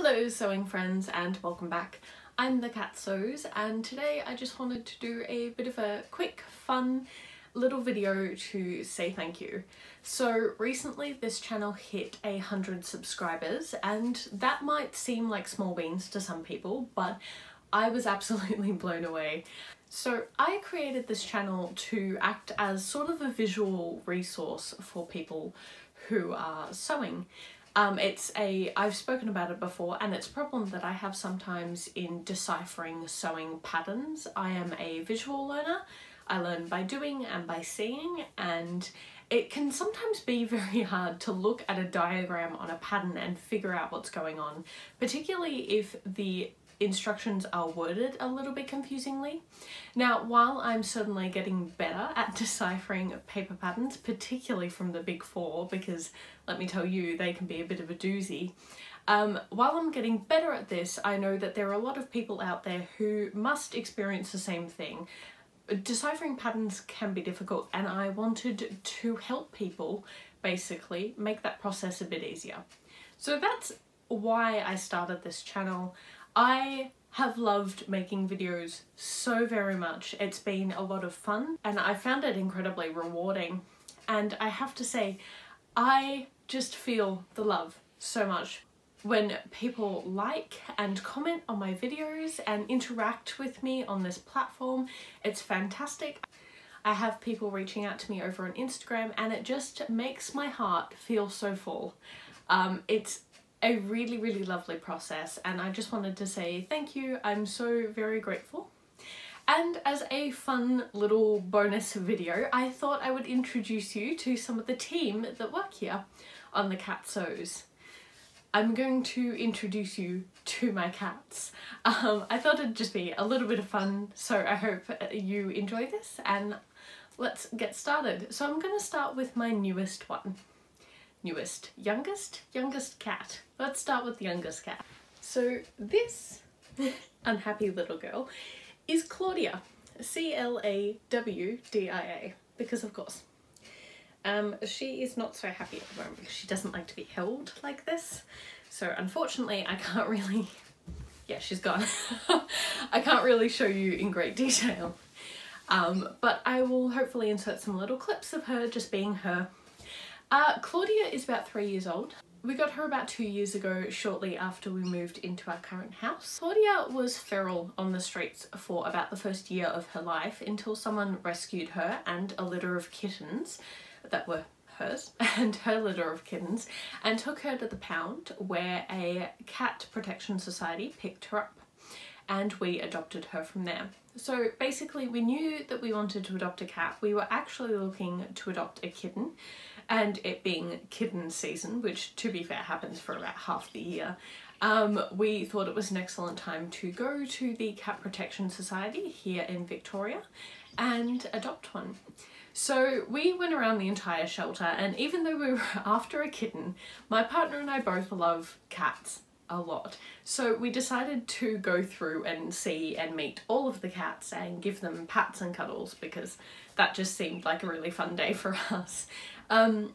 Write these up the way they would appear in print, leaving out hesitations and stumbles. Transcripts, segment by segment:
Hello sewing friends and welcome back. I'm the Cat Sews and today I just wanted to do a bit of a quick fun little video to say thank you. So recently this channel hit 100 subscribers and that might seem like small beans to some people, but I was absolutely blown away. So I created this channel to act as sort of a visual resource for people who are sewing. I've spoken about it before and it's a problem that I have sometimes in deciphering sewing patterns. I am a visual learner. I learn by doing and by seeing, and it can sometimes be very hard to look at a diagram on a pattern and figure out what's going on, particularly if the instructions are worded a little bit confusingly. Now, while I'm certainly getting better at deciphering paper patterns, particularly from the big four, because let me tell you, they can be a bit of a doozy. While I'm getting better at this, I know that there are a lot of people out there who must experience the same thing. Deciphering patterns can be difficult, and I wanted to help people basically make that process a bit easier. So that's why I started this channel. I have loved making videos so very much. It's been a lot of fun and I found it incredibly rewarding, and I have to say I just feel the love so much when people like and comment on my videos and interact with me on this platform. It's fantastic. I have people reaching out to me over on Instagram and it just makes my heart feel so full. It's a really lovely process and I just wanted to say thank you. I'm so very grateful. And as a fun little bonus video, I thought I would introduce you to some of the team that work here on the Cat Sews. I'm going to introduce you to my cats. I thought it'd just be a little bit of fun, so I hope you enjoy this and let's get started. So I'm going to start with my newest one. Youngest cat. Let's start with the youngest cat. So this unhappy little girl is Claudia, C-L-A-W-D-I-A, because of course. She is not so happy at the moment because she doesn't like to be held like this. So unfortunately I can't really, yeah, she's gone. I can't really show you in great detail. But I will hopefully insert some little clips of her just being her. Claudia is about 3 years old. We got her about 2 years ago, shortly after we moved into our current house. Claudia was feral on the streets for about the first year of her life until someone rescued her and a litter of kittens that were hers and her litter of kittens and took her to the pound where a cat protection society picked her up and we adopted her from there. So basically we knew that we wanted to adopt a cat. We were actually looking to adopt a kitten, and it being kitten season, which to be fair happens for about half the year, we thought it was an excellent time to go to the Cat Protection Society here in Victoria and adopt one. So we went around the entire shelter, and even though we were after a kitten, my partner and I both love cats a lot. So we decided to go through and see and meet all of the cats and give them pats and cuddles because that just seemed like a really fun day for us. And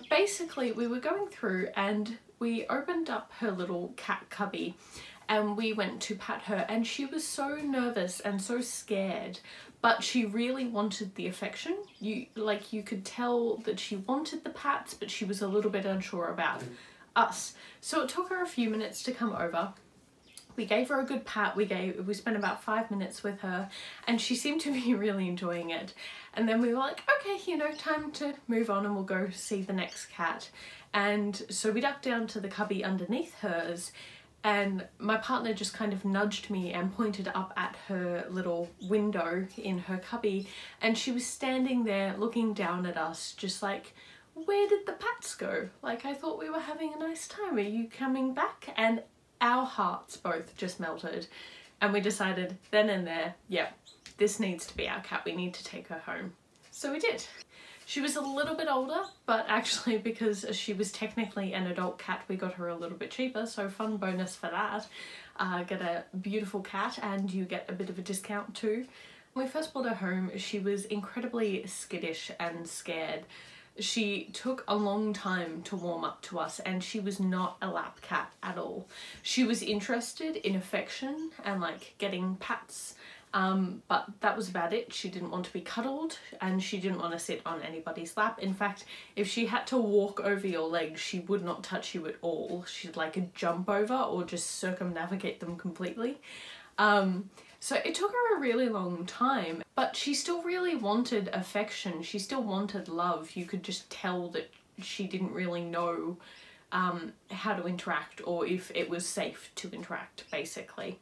basically we were going through and we opened up her little cat cubby and we went to pat her, and she was so nervous and so scared, but she really wanted the affection. You could tell that she wanted the pats, but she was a little bit unsure about us. So it took her a few minutes to come over. We gave her a good pat. We spent about 5 minutes with her and she seemed to be really enjoying it. And then we were like, okay, you know, time to move on and we'll go see the next cat. And so we ducked down to the cubby underneath hers, and my partner just kind of nudged me and pointed up at her little window in her cubby, and she was standing there looking down at us just like, where did the pats go? Like, I thought we were having a nice time. Are you coming back? And our hearts both just melted and we decided then and there, yeah, this needs to be our cat. We need to take her home. So we did. She was a little bit older, but actually because she was technically an adult cat, we got her a little bit cheaper, so fun bonus for that. Get a beautiful cat and you get a bit of a discount too. When we first brought her home, she was incredibly skittish and scared. She took a long time to warm up to us, and she was not a lap cat at all. She was interested in affection and like getting pats, but that was about it. She didn't want to be cuddled, and she didn't want to sit on anybody's lap. In fact, if she had to walk over your legs, she would not touch you at all. She'd like jump over or just circumnavigate them completely. So it took her a really long time, but she still really wanted affection. She still wanted love. You could just tell that she didn't really know how to interact, or if it was safe to interact, basically.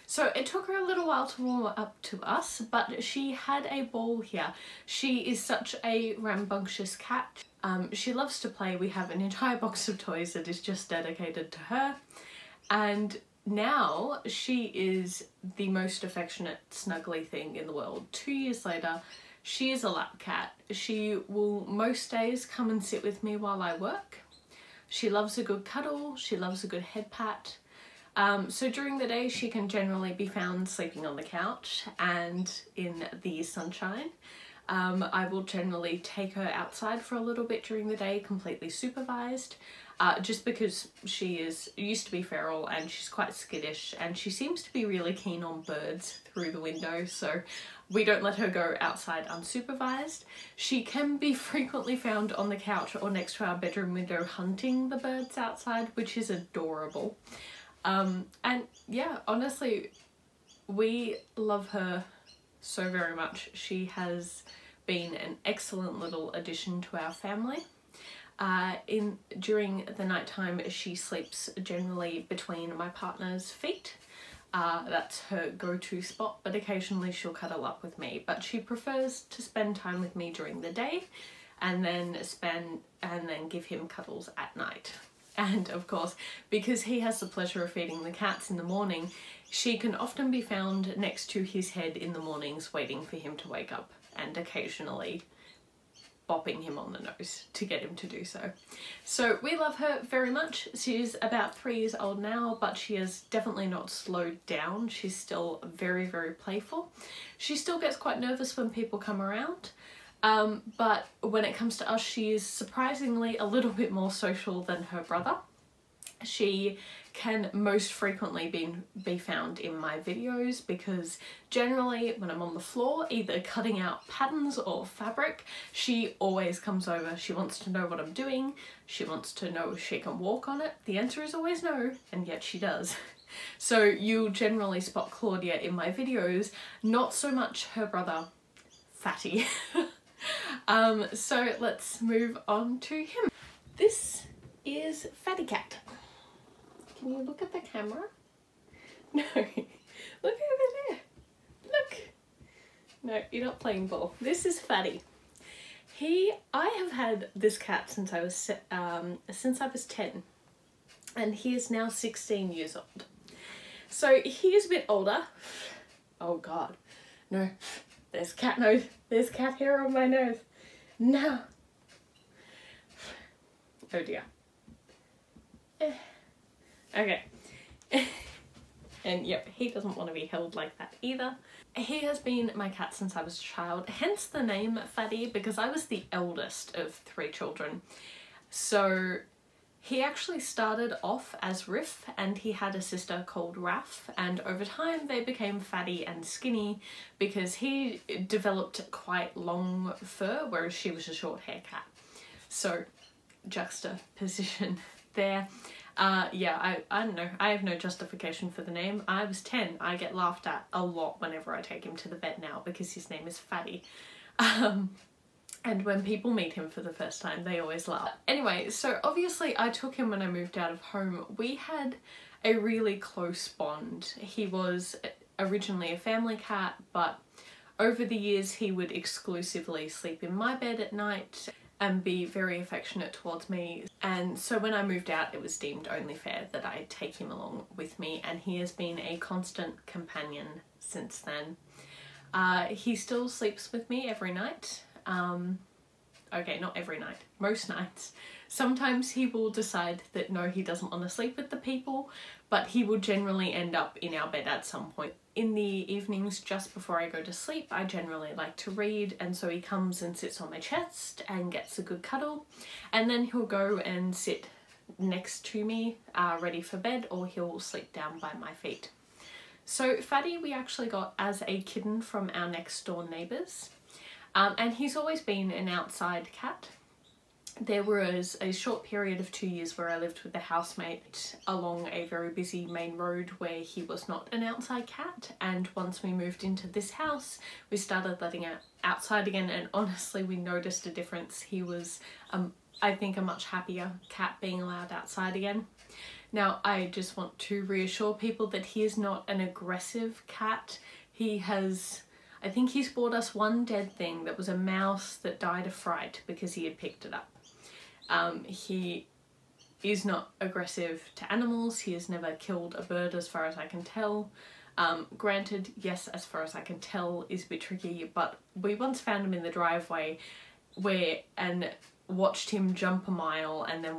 So it took her a little while to warm up to us, but she had a ball here. She is such a rambunctious cat. She loves to play. We have an entire box of toys that is just dedicated to her, and now she is the most affectionate, snuggly thing in the world. 2 years later, she is a lap cat. She will most days come and sit with me while I work. She loves a good cuddle. She loves a good head pat. So during the day, she can generally be found sleeping on the couch and in the sunshine. I will generally take her outside for a little bit during the day, completely supervised. Just because she used to be feral and she's quite skittish, and she seems to be really keen on birds through the window, so we don't let her go outside unsupervised. She can be frequently found on the couch or next to our bedroom window hunting the birds outside, which is adorable. And yeah, honestly, we love her so very much. She has been an excellent little addition to our family. During the nighttime, she sleeps generally between my partner's feet. That's her go-to spot, but occasionally she'll cuddle up with me. But she prefers to spend time with me during the day, and then give him cuddles at night. And of course, because he has the pleasure of feeding the cats in the morning, she can often be found next to his head in the mornings waiting for him to wake up, and occasionally bopping him on the nose to get him to do so. So we love her very much. She's about 3 years old now, but she has definitely not slowed down. She's still very, very playful. She still gets quite nervous when people come around, but when it comes to us, she is surprisingly a little bit more social than her brother. She can most frequently be found in my videos, because generally when I'm on the floor either cutting out patterns or fabric, she always comes over. She wants to know what I'm doing. She wants to know if she can walk on it. The answer is always no, and yet she does. So you'll generally spot Claudia in my videos, not so much her brother, Fatty. So let's move on to him. This is Fatty Cat. Can you look at the camera? No, look over there. Look. No, you're not playing ball. This is Fatty. I have had this cat since I was 10, and he is now 16 years old. So he is a bit older. Oh God, no. There's cat nose. There's cat hair on my nose. No. Oh dear. Okay. And yep, he doesn't want to be held like that either. He has been my cat since I was a child, hence the name Fatty, because I was the eldest of 3 children. So he actually started off as Riff, and he had a sister called Raff, and over time they became Fatty and Skinny because he developed quite long fur, whereas she was a short hair cat. So juxtaposition there. Yeah, I don't know, I have no justification for the name. I was 10. I get laughed at a lot whenever I take him to the vet now because his name is Fatty. And when people meet him for the first time, they always laugh. Anyway, so obviously I took him when I moved out of home. We had a really close bond. He was originally a family cat, but over the years he would exclusively sleep in my bed at night and be very affectionate towards me. And so when I moved out, it was deemed only fair that I take him along with me, and he has been a constant companion since then. He still sleeps with me every night. Okay, not every night, most nights. Sometimes he will decide that no, he doesn't want to sleep with the people, but he will generally end up in our bed at some point. In the evenings, just before I go to sleep, I generally like to read, and so he comes and sits on my chest and gets a good cuddle, and then he'll go and sit next to me, ready for bed, or he'll sleep down by my feet. So Fatty we actually got as a kitten from our next door neighbours, and he's always been an outside cat. There was a short period of 2 years where I lived with a housemate along a very busy main road where he was not an outside cat, and once we moved into this house we started letting out outside again, and honestly we noticed a difference. He was I think a much happier cat being allowed outside again. Now I just want to reassure people that he is not an aggressive cat. I think he's brought us one dead thing that was a mouse that died of fright because he had picked it up. He is not aggressive to animals. He has never killed a bird as far as I can tell. Granted, yes, as far as I can tell is a bit tricky, but we once found him in the driveway and watched him jump a mile and then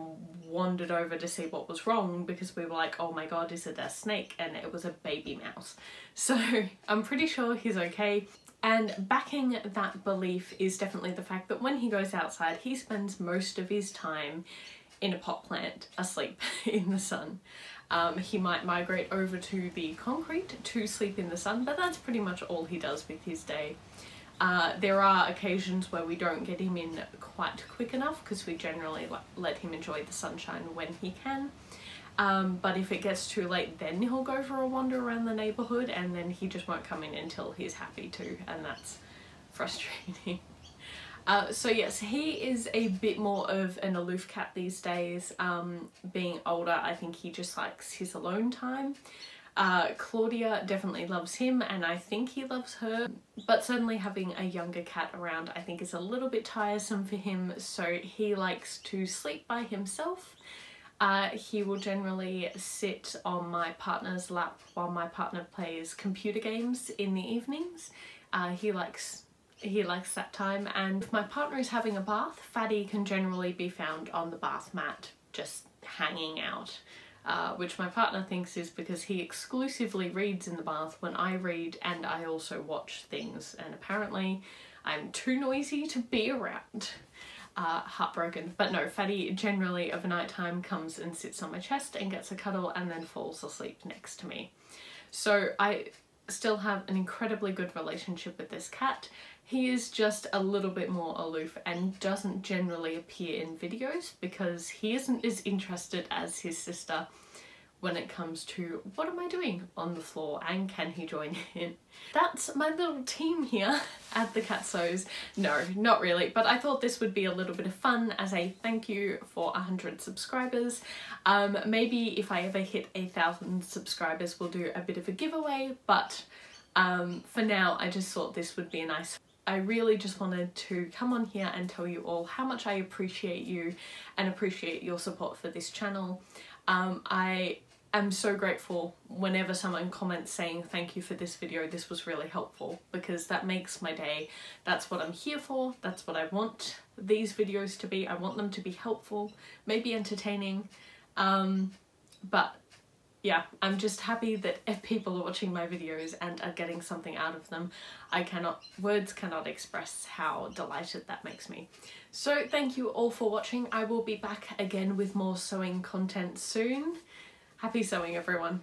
wandered over to see what was wrong because we were like, oh my god, is it a snake? And it was a baby mouse. So I'm pretty sure he's okay. And backing that belief is definitely the fact that when he goes outside, he spends most of his time in a pot plant, asleep in the sun. He might migrate over to the concrete to sleep in the sun, but that's pretty much all he does with his day. There are occasions where we don't get him in quite quick enough because we generally let him enjoy the sunshine when he can. But if it gets too late, then he'll go for a wander around the neighbourhood, and then he just won't come in until he's happy to, and that's frustrating. So yes, he is a bit more of an aloof cat these days. Being older, I think he just likes his alone time. Claudia definitely loves him, and I think he loves her, but certainly having a younger cat around I think is a little bit tiresome for him, so he likes to sleep by himself. He will generally sit on my partner's lap while my partner plays computer games in the evenings. He likes that time, and if my partner is having a bath, Fatty can generally be found on the bath mat just hanging out, which my partner thinks is because he exclusively reads in the bath when I read, and I also watch things, and apparently I'm too noisy to be around. Heartbroken. But no, Fatty generally of a night time comes and sits on my chest and gets a cuddle and then falls asleep next to me. So I still have an incredibly good relationship with this cat. He is just a little bit more aloof and doesn't generally appear in videos because he isn't as interested as his sister when it comes to what am I doing on the floor and can he join in. That's my little team here at the Catsews. No, not really, but I thought this would be a little bit of fun as a thank you for 100 subscribers. Maybe if I ever hit 1,000 subscribers we'll do a bit of a giveaway, but for now I just thought this would be a nice. I really just wanted to come on here and tell you all how much I appreciate you and appreciate your support for this channel. I'm so grateful whenever someone comments saying thank you for this video, this was really helpful, because that makes my day. That's what I'm here for, that's what I want these videos to be. I want them to be helpful, maybe entertaining, but yeah, I'm just happy that if people are watching my videos and are getting something out of them. Words cannot express how delighted that makes me. So thank you all for watching. I will be back again with more sewing content soon. Happy sewing, everyone.